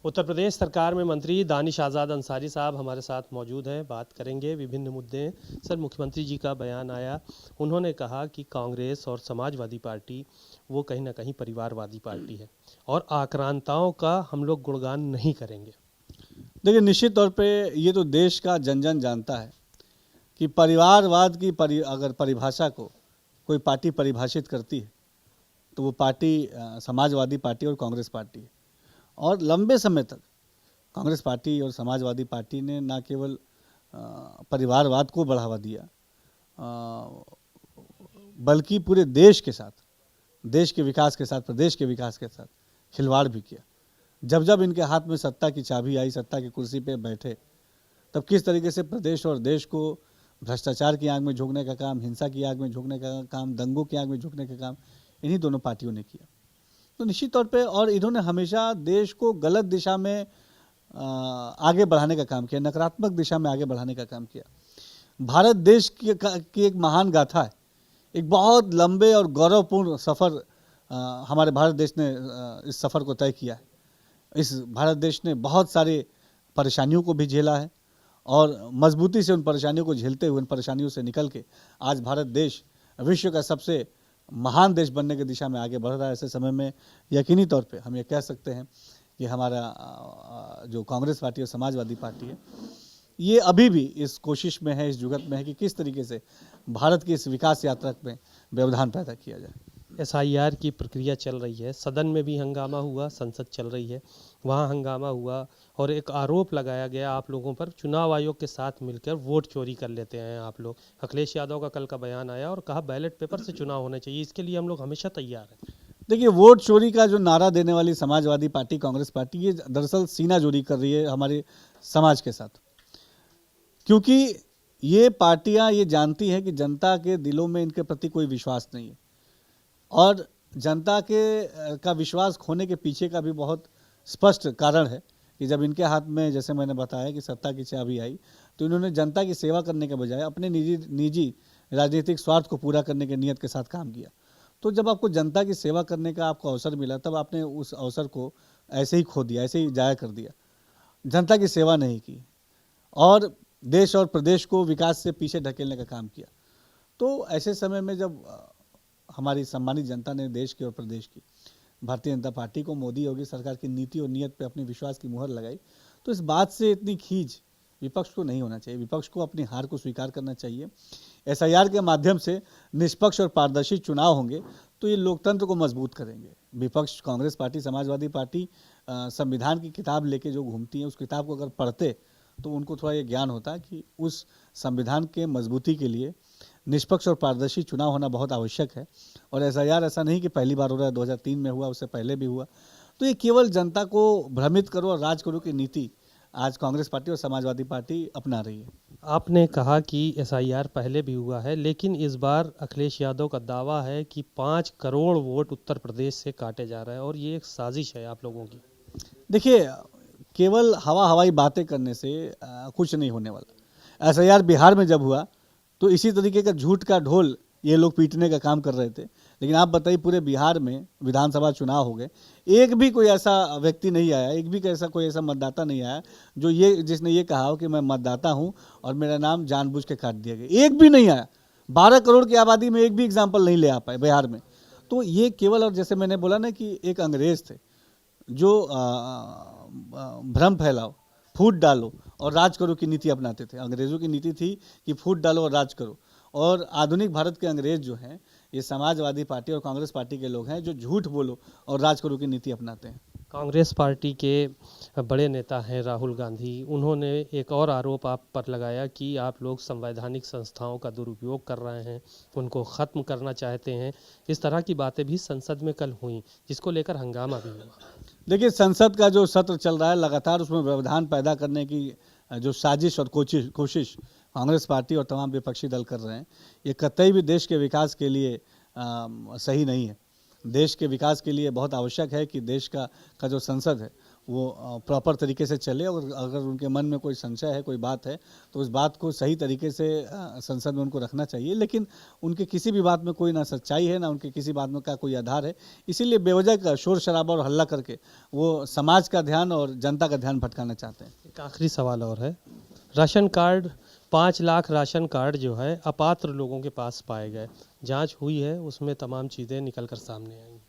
उत्तर प्रदेश सरकार में मंत्री दानिश आज़ाद अंसारी साहब हमारे साथ मौजूद हैं। बात करेंगे, विभिन्न मुद्दे हैं। सर, मुख्यमंत्री जी का बयान आया, उन्होंने कहा कि कांग्रेस और समाजवादी पार्टी वो कहीं ना कहीं परिवारवादी पार्टी है और आक्रांताओं का हम लोग गुणगान नहीं करेंगे। देखिए, निश्चित तौर पे ये तो देश का जन जन जानता है कि परिवारवाद की अगर परिभाषा को कोई पार्टी परिभाषित करती है तो वो पार्टी समाजवादी पार्टी और कांग्रेस पार्टी है। और लंबे समय तक कांग्रेस पार्टी और समाजवादी पार्टी ने न केवल परिवारवाद को बढ़ावा दिया बल्कि पूरे देश के साथ, देश के विकास के साथ, प्रदेश के विकास के साथ खिलवाड़ भी किया। जब जब इनके हाथ में सत्ता की चाबी आई, सत्ता की कुर्सी पे बैठे, तब किस तरीके से प्रदेश और देश को भ्रष्टाचार की आग में झोंकने का काम, हिंसा की आग में झोंकने का काम, दंगों की आग में झोंकने का काम इन्हीं दोनों पार्टियों ने किया। तो निश्चित तौर पे और इन्होंने हमेशा देश को गलत दिशा में आगे बढ़ाने का काम किया, नकारात्मक दिशा में आगे बढ़ाने का काम किया। भारत देश की एक महान गाथा है, एक बहुत लंबे और गौरवपूर्ण सफ़र हमारे भारत देश ने इस सफ़र को तय किया है। इस भारत देश ने बहुत सारे परेशानियों को भी झेला है और मजबूती से उन परेशानियों को झेलते हुए, उन परेशानियों से निकल के आज भारत देश विश्व का सबसे महान देश बनने की दिशा में आगे बढ़ रहा है। ऐसे समय में यकीनी तौर पे हम ये कह सकते हैं कि हमारा जो कांग्रेस पार्टी और समाजवादी पार्टी है, ये अभी भी इस कोशिश में है, इस जुगत में है कि किस तरीके से भारत की इस विकास यात्रा में व्यवधान पैदा किया जाए। एसआईआर की प्रक्रिया चल रही है, सदन में भी हंगामा हुआ, संसद चल रही है, वहाँ हंगामा हुआ और एक आरोप लगाया गया आप लोगों पर, चुनाव आयोग के साथ मिलकर वोट चोरी कर लेते हैं आप लोग। अखिलेश यादव का कल का बयान आया और कहा बैलेट पेपर से चुनाव होने चाहिए, इसके लिए हम लोग हमेशा तैयार हैं। देखिए, वोट चोरी का जो नारा देने वाली समाजवादी पार्टी, कांग्रेस पार्टी, ये दरअसल सीना चोरी कर रही है हमारे समाज के साथ, क्योंकि ये पार्टियां ये जानती हैं कि जनता के दिलों में इनके प्रति कोई विश्वास नहीं है और जनता के का विश्वास खोने के पीछे का भी बहुत स्पष्ट कारण है कि जब इनके हाथ में, जैसे मैंने बताया कि सत्ता की चाबी आई, तो इन्होंने जनता की सेवा करने के बजाय अपने निजी राजनीतिक स्वार्थ को पूरा करने के नियत के साथ काम किया। तो जब आपको जनता की सेवा करने का आपको अवसर मिला, तब आपने उस अवसर को ऐसे ही खो दिया, ऐसे ही जाया कर दिया, जनता की सेवा नहीं की और देश और प्रदेश को विकास से पीछे ढकेलने का काम किया। तो ऐसे समय में जब हमारी सम्मानित जनता ने देश की और प्रदेश की भारतीय जनता पार्टी को, मोदी योगी सरकार की नीति और नीयत पे अपने विश्वास की मुहर लगाई, तो इस बात से इतनी खींच विपक्ष को नहीं होना चाहिए। विपक्ष को अपनी हार को स्वीकार करना चाहिए। एसआईआर के माध्यम से निष्पक्ष और पारदर्शी चुनाव होंगे तो ये लोकतंत्र को मजबूत करेंगे। विपक्ष, कांग्रेस पार्टी, समाजवादी पार्टी संविधान की किताब लेके जो घूमती है, उस किताब को अगर पढ़ते तो उनको थोड़ा ये ज्ञान होता कि उस संविधान के मजबूती के लिए निष्पक्ष और पारदर्शी चुनाव होना बहुत आवश्यक है। और एसआईआर ऐसा नहीं कि पहली बार हो रहा है, 2003 में हुआ, उससे पहले भी हुआ। तो ये केवल जनता को भ्रमित करो और राज करो की नीति आज कांग्रेस पार्टी और समाजवादी पार्टी अपना रही है। आपने कहा कि एसआईआर पहले भी हुआ है, लेकिन इस बार अखिलेश यादव का दावा है कि 5 करोड़ वोट उत्तर प्रदेश से काटे जा रहे हैं और ये एक साजिश है आप लोगों की। देखिए, केवल हवाई बातें करने से कुछ नहीं होने वाला। एसआईआर बिहार में जब हुआ तो इसी तरीके का झूठ का ढोल ये लोग पीटने का काम कर रहे थे, लेकिन आप बताइए पूरे बिहार में विधानसभा चुनाव हो गए, एक भी कोई ऐसा व्यक्ति नहीं आया, एक भी कोई ऐसा मतदाता नहीं आया जिसने ये कहा हो कि मैं मतदाता हूं और मेरा नाम जानबूझ के काट दिया गया। एक भी नहीं आया। 12 करोड़ की आबादी में एक भी एग्जाम्पल नहीं ले आ पाए बिहार में। तो ये केवल, और जैसे मैंने बोला ना कि एक अंग्रेज थे जो भ्रम फैलाओ, फूट डालो और राज करो की नीति अपनाते थे। अंग्रेजों की नीति थी कि फूट डालो और राज करो, और आधुनिक भारत के अंग्रेज जो हैं ये समाजवादी पार्टी और कांग्रेस पार्टी के लोग हैं जो झूठ बोलो और राज करो की नीति अपनाते हैं। कांग्रेस पार्टी के बड़े नेता हैं राहुल गांधी, उन्होंने एक और आरोप आप पर लगाया कि आप लोग संवैधानिक संस्थाओं का दुरुपयोग कर रहे हैं, उनको ख़त्म करना चाहते हैं। इस तरह की बातें भी संसद में कल हुई, जिसको लेकर हंगामा भी हुआ। देखिए, संसद का जो सत्र चल रहा है लगातार, उसमें व्यवधान पैदा करने की जो साजिश और कोशिश कांग्रेस पार्टी और तमाम विपक्षी दल कर रहे हैं, ये कतई भी देश के विकास के लिए सही नहीं है। देश के विकास के लिए बहुत आवश्यक है कि देश का जो संसद है वो प्रॉपर तरीके से चले, और अगर उनके मन में कोई संशय है, कोई बात है, तो उस बात को सही तरीके से संसद में उनको रखना चाहिए। लेकिन उनके किसी भी बात में कोई ना सच्चाई है, ना उनके किसी बात में का कोई आधार है, इसीलिए बेवजह का शोर शराबा और हल्ला करके वो समाज का ध्यान और जनता का ध्यान भटकाना चाहते हैं। एक आखिरी सवाल और है, ration card 5 lakh ration card जो है अपात्र लोगों के पास पाए गए, जांच हुई है, उसमें तमाम चीज़ें निकल कर सामने आई।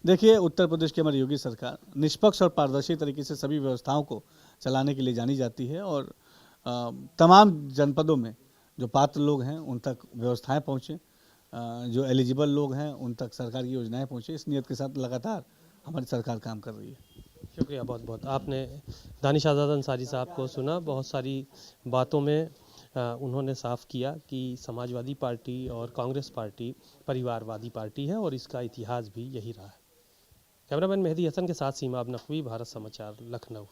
देखिए, उत्तर प्रदेश की हमारी योगी सरकार निष्पक्ष और पारदर्शी तरीके से सभी व्यवस्थाओं को चलाने के लिए जानी जाती है, और तमाम जनपदों में जो पात्र लोग हैं उन तक व्यवस्थाएं पहुँचें, जो एलिजिबल लोग हैं उन तक सरकार की योजनाएं पहुँचे, इस नियत के साथ लगातार हमारी सरकार काम कर रही है। शुक्रिया बहुत बहुत। आपने दानिश आज़ाद अंसारी साहब को सुना, बहुत सारी बातों में उन्होंने साफ किया कि समाजवादी पार्टी और कांग्रेस पार्टी परिवारवादी पार्टी है और इसका इतिहास भी यही रहा है। कैमरामैन मेहदी हसन के साथ सीमा अब नकवी, भारत समाचार, लखनऊ।